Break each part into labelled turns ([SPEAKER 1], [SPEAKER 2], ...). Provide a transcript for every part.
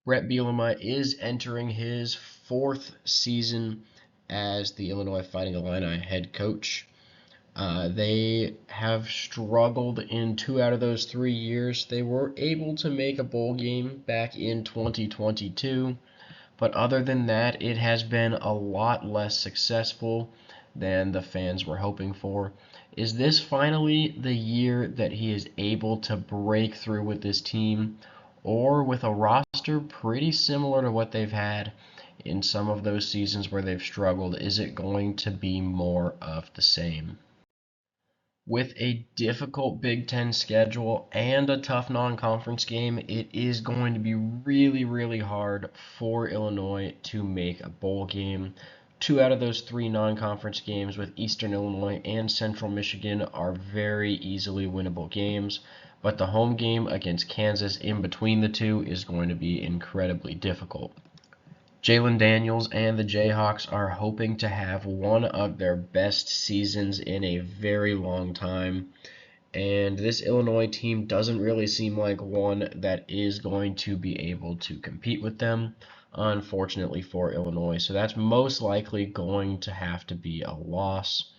[SPEAKER 1] Brett Bielema is entering his fourth season as the Illinois Fighting Illini head coach. They have struggled in 2 out of those 3 years. They were able to make a bowl game back in 2022, but other than that, it has been a lot less successful than the fans were hoping for. Is this finally the year that he is able to break through with this team, or with a roster pretty similar to what they've had in some of those seasons where they've struggled, is it going to be more of the same? With a difficult Big Ten schedule and a tough non-conference game, it is going to be really, really hard for Illinois to make a bowl game. 2 out of those 3 non-conference games with Eastern Illinois and Central Michigan are very easily winnable games, but the home game against Kansas in between the two is going to be incredibly difficult. Jalen Daniels and the Jayhawks are hoping to have one of their best seasons in a very long time, and this Illinois team doesn't really seem like one that is going to be able to compete with them, unfortunately for Illinois. So that's most likely going to have to be a loss.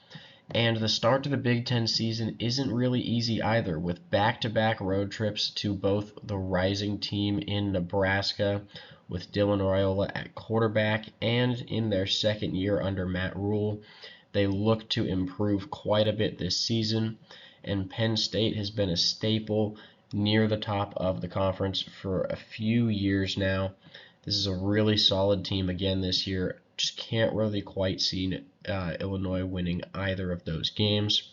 [SPEAKER 1] And the start to the Big Ten season isn't really easy either, with back-to-back road trips to both the rising team in Nebraska with Dylan Raiola at quarterback, and in their second year under Matt Rhule, they look to improve quite a bit this season, and Penn State has been a staple near the top of the conference for a few years now. This is a really solid team again this year. Just can't really quite see Illinois winning either of those games.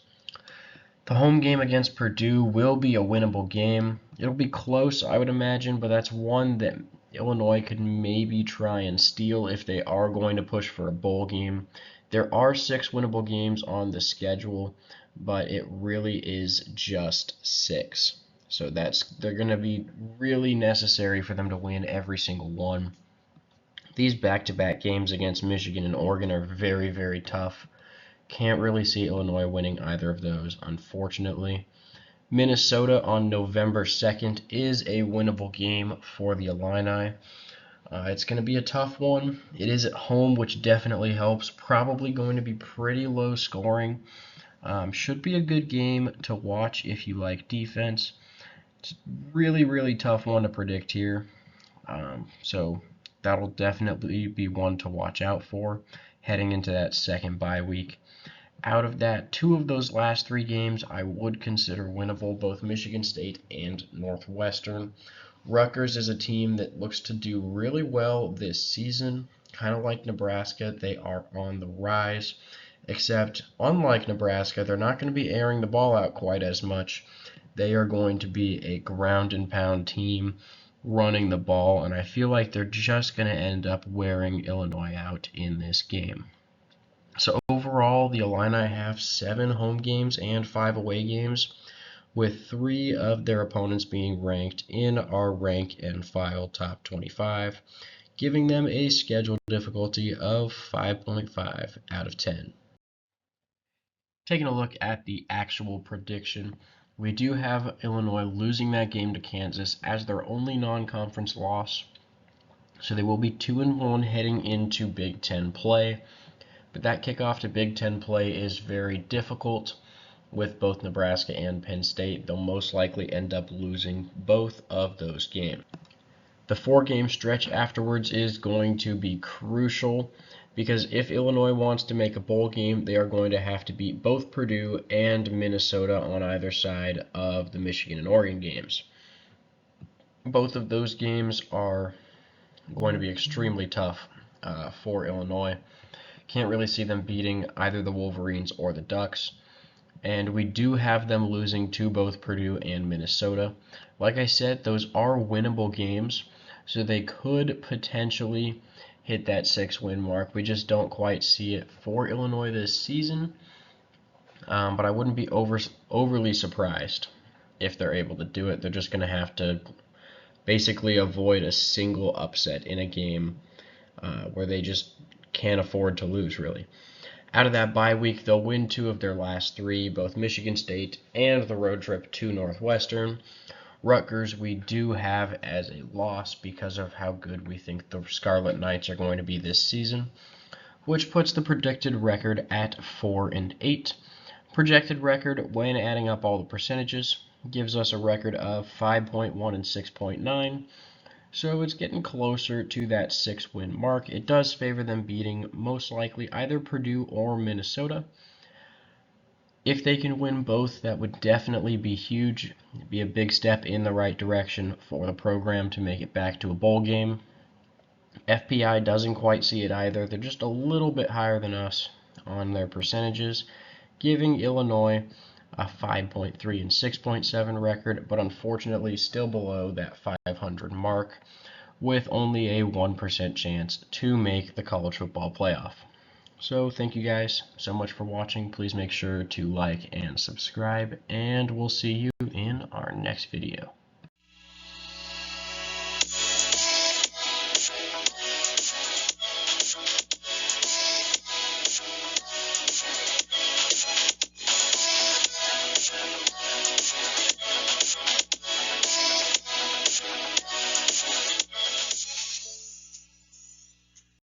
[SPEAKER 1] The home game against Purdue will be a winnable game. It'll be close, I would imagine, but that's one that Illinois could maybe try and steal if they are going to push for a bowl game. There are 6 winnable games on the schedule, but it really is just 6. So they're going to be really necessary for them to win every single one. These back-to-back games against Michigan and Oregon are very, very tough. Can't really see Illinois winning either of those, unfortunately. Minnesota on November 2nd is a winnable game for the Illini. It's going to be a tough one. It is at home, which definitely helps. Probably going to be pretty low scoring. Should be a good game to watch if you like defense. It's really, really tough one to predict here. So that'll definitely be one to watch out for heading into that second bye week. Out of that, 2 of those last 3 games I would consider winnable, both Michigan State and Northwestern. Rutgers is a team that looks to do really well this season. Kind of like Nebraska, they are on the rise. Except, unlike Nebraska, they're not going to be airing the ball out quite as much. They are going to be a ground and pound team running the ball, and I feel like they're just going to end up wearing Illinois out in this game. So overall, the Illini have 7 home games and 5 away games, with 3 of their opponents being ranked in our rank and file top 25, giving them a schedule difficulty of 5.5 out of 10. Taking a look at the actual prediction, we do have Illinois losing that game to Kansas as their only non-conference loss, so they will be 2-1 heading into Big Ten play. But that kickoff to Big Ten play is very difficult with both Nebraska and Penn State. They'll most likely end up losing both of those games. The 4-game stretch afterwards is going to be crucial because if Illinois wants to make a bowl game, they are going to have to beat both Purdue and Minnesota on either side of the Michigan and Oregon games. Both of those games are going to be extremely tough for Illinois. Can't really see them beating either the Wolverines or the Ducks. And we do have them losing to both Purdue and Minnesota. Like I said, those are winnable games, so they could potentially hit that 6-win mark. We just don't quite see it for Illinois this season. But I wouldn't be overly surprised if they're able to do it. They're just going to have to basically avoid a single upset in a game where they just can't afford to lose, really. Out of that bye week, they'll win 2 of their last 3, both Michigan State and the road trip to Northwestern. Rutgers we do have as a loss because of how good we think the Scarlet Knights are going to be this season, which puts the predicted record at 4-8. Projected record, when adding up all the percentages, gives us a record of 5.1 and 6.9. So it's getting closer to that 6-win mark. It does favor them beating most likely either Purdue or Minnesota. If they can win both, that would definitely be huge. It'd be a big step in the right direction for the program to make it back to a bowl game. FPI doesn't quite see it either. They're just a little bit higher than us on their percentages, giving Illinois a 5.3 and 6.7 record, but unfortunately still below that 500 mark, with only a 1% chance to make the college football playoff. So thank you guys so much for watching. Please make sure to like and subscribe, and we'll see you in our next video.